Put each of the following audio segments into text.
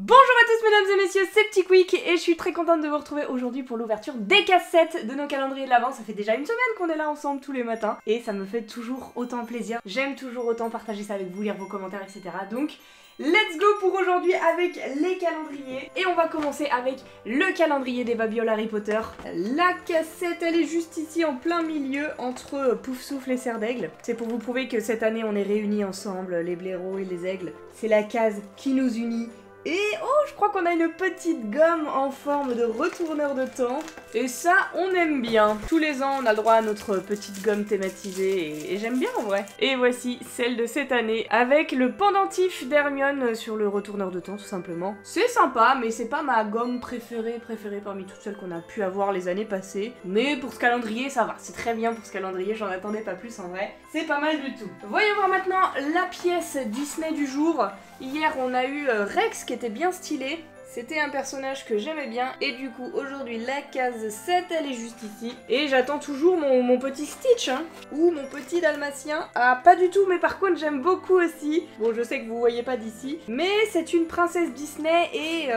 Bonjour à tous mesdames et messieurs, c'est Petit Quick et je suis très contente de vous retrouver aujourd'hui pour l'ouverture des cassettes de nos calendriers de l'Avent. Ça fait déjà une semaine qu'on est là ensemble tous les matins et ça me fait toujours autant plaisir. J'aime toujours autant partager ça avec vous, lire vos commentaires, etc. Donc let's go pour aujourd'hui avec les calendriers. Et on va commencer avec le calendrier des babioles Harry Potter. La cassette, elle est juste ici en plein milieu entre Poufsouffle et Serre d'Aigle. C'est pour vous prouver que cette année on est réunis ensemble, les blaireaux et les aigles. C'est la case qui nous unit. Et oh, je crois qu'on a une petite gomme en forme de retourneur de temps. Et ça, on aime bien. Tous les ans, on a le droit à notre petite gomme thématisée et j'aime bien en vrai. Et voici celle de cette année avec le pendentif d'Hermione sur le retourneur de temps tout simplement. C'est sympa, mais c'est pas ma gomme préférée parmi toutes celles qu'on a pu avoir les années passées. Mais pour ce calendrier, ça va. C'est très bien pour ce calendrier, j'en attendais pas plus en vrai. C'est pas mal du tout. Voyons voir maintenant la pièce Disney du jour. Hier, on a eu Rex qui était bien stylé. C'était un personnage que j'aimais bien. Et du coup, aujourd'hui, la case 7, elle est juste ici. Et j'attends toujours mon petit Stitch, hein, ou mon petit Dalmatien. Ah, pas du tout, mais par contre, j'aime beaucoup aussi. Bon, je sais que vous voyez pas d'ici. Mais c'est une princesse Disney et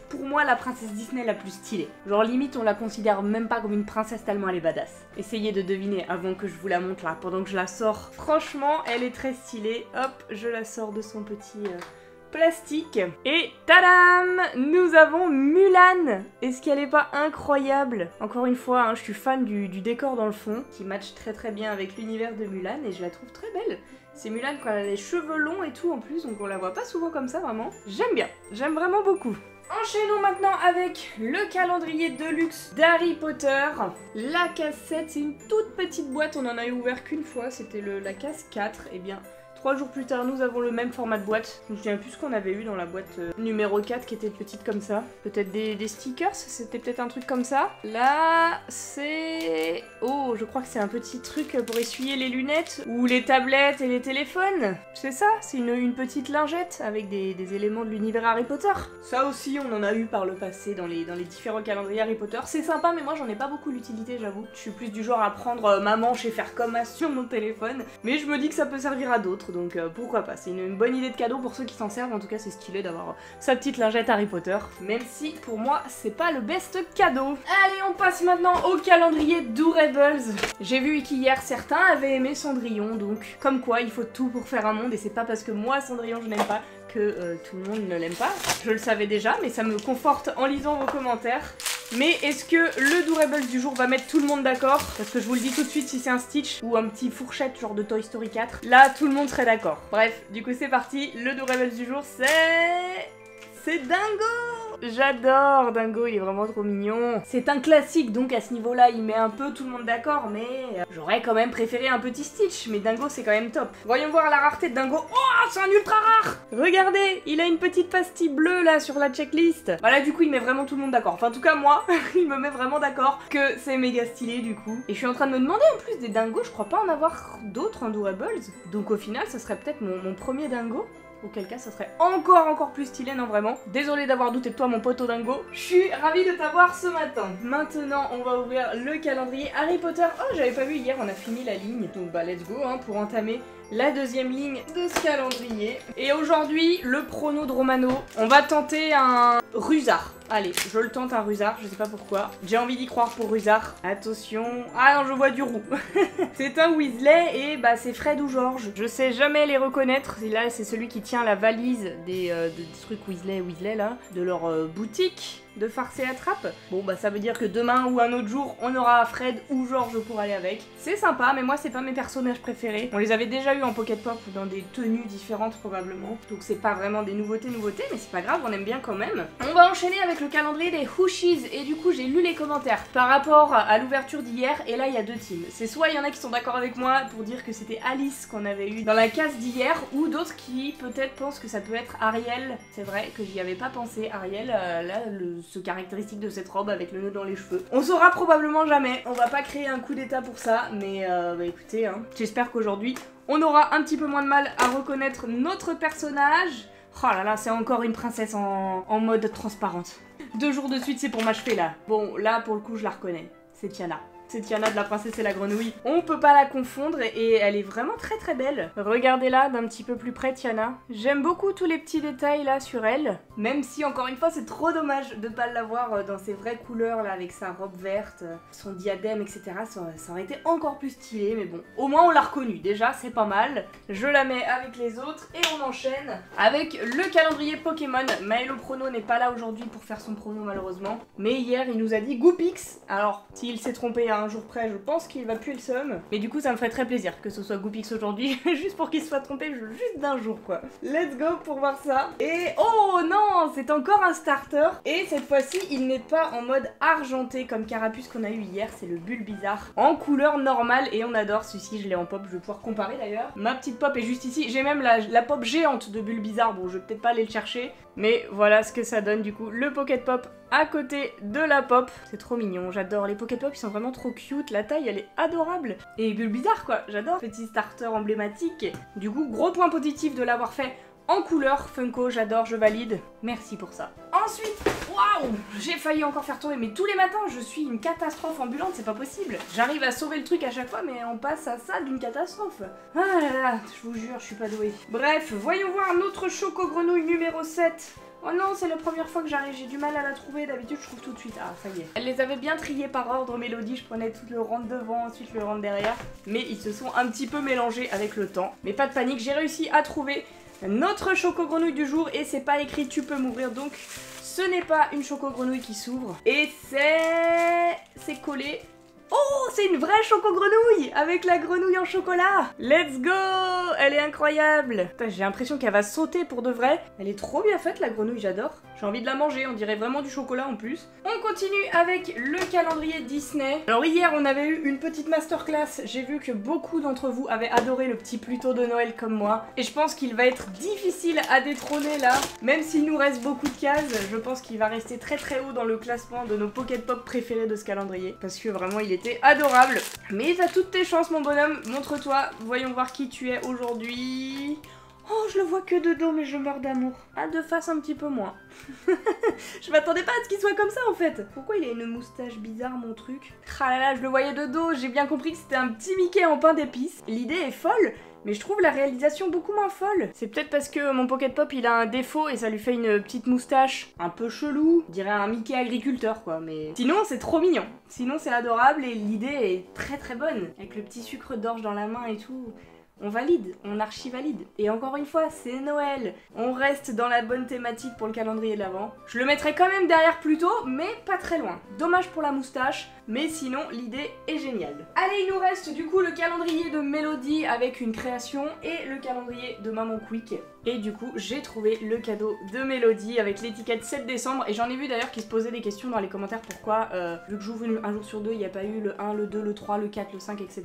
pour moi, la princesse Disney la plus stylée. Genre, limite, on la considère même pas comme une princesse tellement elle est badass. Essayez de deviner avant que je vous la montre là, pendant que je la sors. Franchement, elle est très stylée. Hop, je la sors de son petit... plastique. Et tadam! Nous avons Mulan! Est-ce qu'elle est pas incroyable? Encore une fois, hein, je suis fan du décor dans le fond, qui match très bien avec l'univers de Mulan, et je la trouve très belle. C'est Mulan quand elle a les cheveux longs et tout en plus, donc on la voit pas souvent comme ça vraiment. J'aime bien, j'aime vraiment beaucoup. Enchaînons maintenant avec le calendrier de luxe d'Harry Potter. La cassette, c'est une toute petite boîte, on en a ouvert qu'une fois, c'était la case 4, et bien... 3 jours plus tard, nous avons le même format de boîte. Je me souviens plus ce qu'on avait eu dans la boîte numéro 4 qui était petite comme ça. Peut-être des stickers, c'était peut-être un truc comme ça. Là, c'est... Oh, je crois que c'est un petit truc pour essuyer les lunettes ou les tablettes et les téléphones. C'est ça, c'est une petite lingette avec des éléments de l'univers Harry Potter. Ça aussi, on en a eu par le passé dans les différents calendriers Harry Potter. C'est sympa, mais moi, j'en ai pas beaucoup l'utilité, j'avoue. Je suis plus du genre à prendre ma manche et faire comme as sur mon téléphone. Mais je me dis que ça peut servir à d'autres. Donc pourquoi pas, c'est une bonne idée de cadeau pour ceux qui s'en servent, en tout cas c'est stylé d'avoir sa petite lingette Harry Potter, même si pour moi c'est pas le best cadeau. Allez, on passe maintenant au calendrier Doorables. J'ai vu qu'hier certains avaient aimé Cendrillon, donc comme quoi il faut tout pour faire un monde, et c'est pas parce que moi Cendrillon je n'aime pas que tout le monde ne l'aime pas. Je le savais déjà, mais ça me conforte en lisant vos commentaires. Mais est-ce que le Doorables du jour va mettre tout le monde d'accord? Parce que je vous le dis tout de suite, si c'est un Stitch ou un petit fourchette genre de Toy Story 4, là tout le monde serait d'accord. Bref, du coup c'est parti, le Doorables du jour c'est Dingo! J'adore Dingo, il est vraiment trop mignon. C'est un classique, donc à ce niveau-là, il met un peu tout le monde d'accord, mais j'aurais quand même préféré un petit Stitch, mais Dingo, c'est quand même top. Voyons voir la rareté de Dingo. Oh, c'est un ultra rare! Regardez, il a une petite pastille bleue, là, sur la checklist. Voilà, du coup, il met vraiment tout le monde d'accord. Enfin, en tout cas, moi, il me met vraiment d'accord que c'est méga stylé, du coup. Et je suis en train de me demander, en plus, des Dingos, je crois pas en avoir d'autres en Doorables. Donc, au final, ça serait peut-être mon premier Dingo. Auquel cas, ça serait encore plus stylé, non vraiment. Désolée d'avoir douté de toi, mon poteau Dingo. Je suis ravie de t'avoir ce matin. Maintenant, on va ouvrir le calendrier Harry Potter. Oh, j'avais pas vu hier, on a fini la ligne. Donc bah, let's go, hein, pour entamer la deuxième ligne de ce calendrier. Et aujourd'hui, le prono de Romano. On va tenter un Rusard. Allez, je le tente un Rusard, je sais pas pourquoi. J'ai envie d'y croire pour Rusard. Attention. Ah non, je vois du roux. C'est un Weasley et bah c'est Fred ou George. Je sais jamais les reconnaître. Et là, c'est celui qui tient la valise des trucs Weasley là, de leur boutique de farce et attrape. Bon bah ça veut dire que demain ou un autre jour on aura Fred ou George pour aller avec. C'est sympa, mais moi c'est pas mes personnages préférés. On les avait déjà eu en Pocket Pop dans des tenues différentes probablement, donc c'est pas vraiment des nouveautés, mais c'est pas grave, on aime bien quand même. On va enchaîner avec le calendrier des Hushies, et du coup j'ai lu les commentaires par rapport à l'ouverture d'hier, et là il y a deux teams. C'est soit il y en a qui sont d'accord avec moi pour dire que c'était Alice qu'on avait eu dans la case d'hier, ou d'autres qui peut-être pensent que ça peut être Ariel. C'est vrai que j'y avais pas pensé, Ariel, là ce caractéristique de cette robe avec le nœud dans les cheveux. On saura probablement jamais, on va pas créer un coup d'état pour ça, mais bah écoutez, hein, j'espère qu'aujourd'hui on aura un petit peu moins de mal à reconnaître notre personnage. Oh là là, c'est encore une princesse en mode transparente. 2 jours de suite, c'est pour m'achever là. Bon, là pour le coup je la reconnais, c'est Tiana. C'est Tiana de La Princesse et la Grenouille. On peut pas la confondre et elle est vraiment très très belle. Regardez-la d'un petit peu plus près, Tiana. J'aime beaucoup tous les petits détails là sur elle. Même si, encore une fois, c'est trop dommage de pas l'avoir dans ses vraies couleurs là, avec sa robe verte, son diadème, etc. Ça aurait été encore plus stylé, mais bon. Au moins, on l'a reconnue. Déjà, c'est pas mal. Je la mets avec les autres et on enchaîne avec le calendrier Pokémon. Maëlo Prono n'est pas là aujourd'hui pour faire son prono malheureusement. Mais hier, il nous a dit Goopix. Alors, s'il s'est trompé à un jour près, je pense qu'il va puer le seum. Mais du coup, ça me ferait très plaisir que ce soit Goopix aujourd'hui, juste pour qu'il se soit trompé juste d'un jour, quoi. Let's go pour voir ça. Et oh non, c'est encore un starter. Et cette fois-ci, il n'est pas en mode argenté comme Carapuce qu'on a eu hier. C'est le Bulbizarre en couleur normale. Et on adore celui-ci, je l'ai en pop. Je vais pouvoir comparer d'ailleurs. Ma petite pop est juste ici. J'ai même la pop géante de Bulbizarre. Bon, je vais peut-être pas aller le chercher. Mais voilà ce que ça donne du coup. Le Pocket Pop à côté de la pop. C'est trop mignon, j'adore. Les Pocket Pop, ils sont vraiment trop cute. La taille, elle est adorable. Et Bulbizarre, quoi. J'adore. Petit starter emblématique. Du coup, gros point positif de l'avoir fait en couleur Funko. J'adore, je valide. Merci pour ça. Ensuite, waouh, j'ai failli encore faire tomber. Mais tous les matins, je suis une catastrophe ambulante. C'est pas possible. J'arrive à sauver le truc à chaque fois, mais on passe à ça d'une catastrophe. Ah là là, je vous jure, je suis pas douée. Bref, voyons voir notre Choco Grenouille numéro 7. Oh non, c'est la première fois que j'arrive, j'ai du mal à la trouver, d'habitude je trouve tout de suite. Ah, ça y est. Elle les avait bien triés par ordre mélodie, je prenais tout le rang de devant, ensuite le rang de derrière. Mais ils se sont un petit peu mélangés avec le temps. Mais pas de panique, j'ai réussi à trouver notre Choco Grenouille du jour et c'est pas écrit tu peux mourir, donc ce n'est pas une Choco Grenouille qui s'ouvre. Et c'est collé. Oh, c'est une vraie Choco Grenouille avec la grenouille en chocolat. Let's go. Elle est incroyable. J'ai l'impression qu'elle va sauter pour de vrai. Elle est trop bien faite la grenouille, j'adore. J'ai envie de la manger, on dirait vraiment du chocolat en plus. On continue avec le calendrier Disney. Alors hier, on avait eu une petite masterclass. J'ai vu que beaucoup d'entre vous avaient adoré le petit Pluto de Noël comme moi. Et je pense qu'il va être difficile à détrôner là. Même s'il nous reste beaucoup de cases, je pense qu'il va rester très très haut dans le classement de nos Pocket Pop préférés de ce calendrier. Parce que vraiment, il était adorable. Mais t'as toutes tes chances mon bonhomme, montre-toi. Voyons voir qui tu es aujourd'hui. Oh, je le vois que de dos, mais je meurs d'amour. Ah, de face un petit peu moins. Je m'attendais pas à ce qu'il soit comme ça en fait. Pourquoi il a une moustache bizarre mon truc? Ah là là, je le voyais de dos, j'ai bien compris que c'était un petit Mickey en pain d'épices. L'idée est folle, mais je trouve la réalisation beaucoup moins folle. C'est peut-être parce que mon Pocket Pop il a un défaut et ça lui fait une petite moustache un peu chelou. Je dirais un Mickey agriculteur quoi, mais sinon c'est trop mignon. Sinon c'est adorable et l'idée est très très bonne. Avec le petit sucre d'orge dans la main et tout. On valide, on archi-valide. Et encore une fois, c'est Noël. On reste dans la bonne thématique pour le calendrier de l'Avent. Je le mettrai quand même derrière plus tôt, mais pas très loin. Dommage pour la moustache, mais sinon, l'idée est géniale. Allez, il nous reste du coup le calendrier de Mélodie avec une création et le calendrier de Maman Quick. Et du coup, j'ai trouvé le cadeau de Mélodie avec l'étiquette 7 décembre. Et j'en ai vu d'ailleurs qui se posaient des questions dans les commentaires pourquoi, vu que j'ouvre un jour sur deux, il n'y a pas eu le 1, le 2, le 3, le 4, le 5, etc.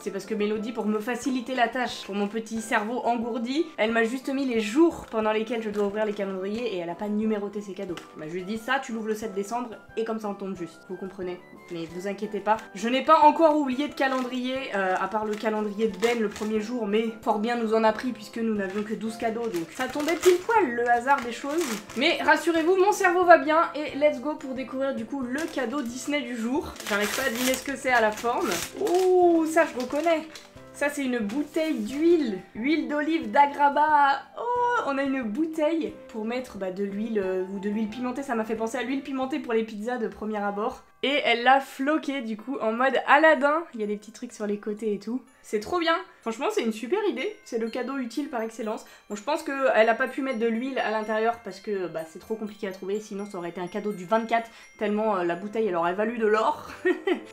C'est parce que Mélodie, pour me faciliter la tâche, pour mon petit cerveau engourdi, elle m'a juste mis les jours pendant lesquels je dois ouvrir les calendriers et elle a pas numéroté ses cadeaux. Elle m'a juste dit ça, tu l'ouvres le 7 décembre et comme ça on tombe juste. Vous comprenez? Mais vous inquiétez pas, je n'ai pas encore oublié de calendrier, à part le calendrier de Ben le premier jour, mais fort bien nous en a pris puisque nous n'avions que 12 cadeaux, donc ça tombait pile poil le hasard des choses. Mais rassurez-vous, mon cerveau va bien et let's go pour découvrir du coup le cadeau Disney du jour. J'arrive pas à deviner ce que c'est à la forme. Ouh, ça je reconnais. Ça c'est une bouteille d'huile, huile d'olive d'Agraba. Oh, on a une bouteille pour mettre de l'huile ou de l'huile pimentée. Ça m'a fait penser à l'huile pimentée pour les pizzas de premier abord. Et elle l'a floqué du coup en mode Aladdin. Il y a des petits trucs sur les côtés et tout. C'est trop bien. Franchement c'est une super idée. C'est le cadeau utile par excellence. Bon je pense qu'elle a pas pu mettre de l'huile à l'intérieur parce que c'est trop compliqué à trouver. Sinon ça aurait été un cadeau du 24 tellement la bouteille elle aurait valu de l'or.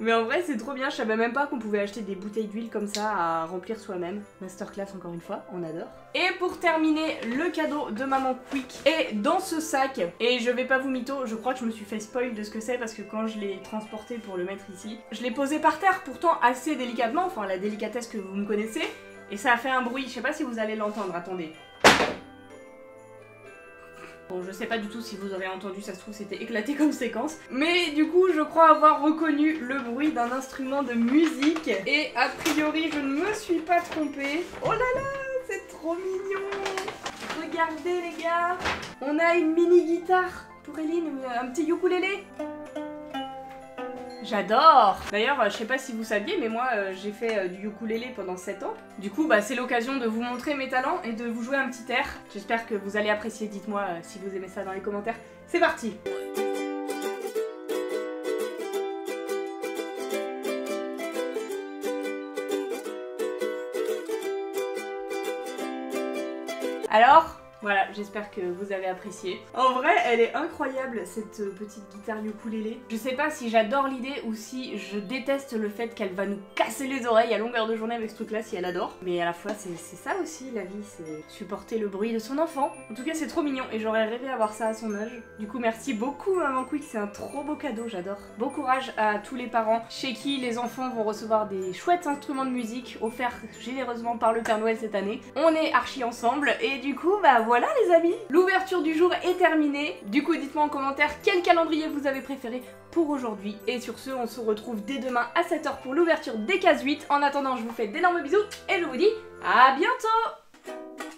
Mais en vrai c'est trop bien. Je savais même pas qu'on pouvait acheter des bouteilles d'huile comme ça à remplir soi-même. Masterclass encore une fois, on adore. Et pour terminer, le cadeau de Maman Quick est dans ce sac. Et je vais pas vous mytho, je crois que je me suis fait spoil de ce que c'est parce que quand je l'ai transporté pour le mettre ici, je l'ai posé par terre pourtant assez délicatement, enfin la délicatesse que vous me connaissez. Et ça a fait un bruit, je sais pas si vous allez l'entendre, attendez. Bon, je sais pas du tout si vous aurez entendu, ça se trouve c'était éclaté comme séquence. Mais du coup, je crois avoir reconnu le bruit d'un instrument de musique. Et a priori, je ne me suis pas trompée. Oh là là, c'est trop mignon. Regardez les gars, on a une mini guitare pour Eline, un petit ukulélé. J'adore! D'ailleurs, je sais pas si vous saviez, mais moi j'ai fait du ukulélé pendant 7 ans. Du coup, bah, c'est l'occasion de vous montrer mes talents et de vous jouer un petit air. J'espère que vous allez apprécier, dites-moi si vous aimez ça dans les commentaires. C'est parti! Alors, voilà, j'espère que vous avez apprécié. En vrai, elle est incroyable cette petite guitare ukulélé. Je sais pas si j'adore l'idée ou si je déteste le fait qu'elle va nous casser les oreilles à longueur de journée avec ce truc là si elle adore. Mais à la fois, c'est ça aussi la vie, c'est supporter le bruit de son enfant. En tout cas, c'est trop mignon et j'aurais rêvé avoir ça à son âge. Du coup, merci beaucoup Maman Quick, c'est un trop beau cadeau, j'adore. Bon courage à tous les parents chez qui les enfants vont recevoir des chouettes instruments de musique offerts généreusement par le Père Noël cette année. On est archi ensemble et du coup, bah voilà les amis, l'ouverture du jour est terminée. Du coup, dites-moi en commentaire quel calendrier vous avez préféré pour aujourd'hui. Et sur ce, on se retrouve dès demain à 7 h pour l'ouverture des cases 8. En attendant, je vous fais d'énormes bisous et je vous dis à bientôt!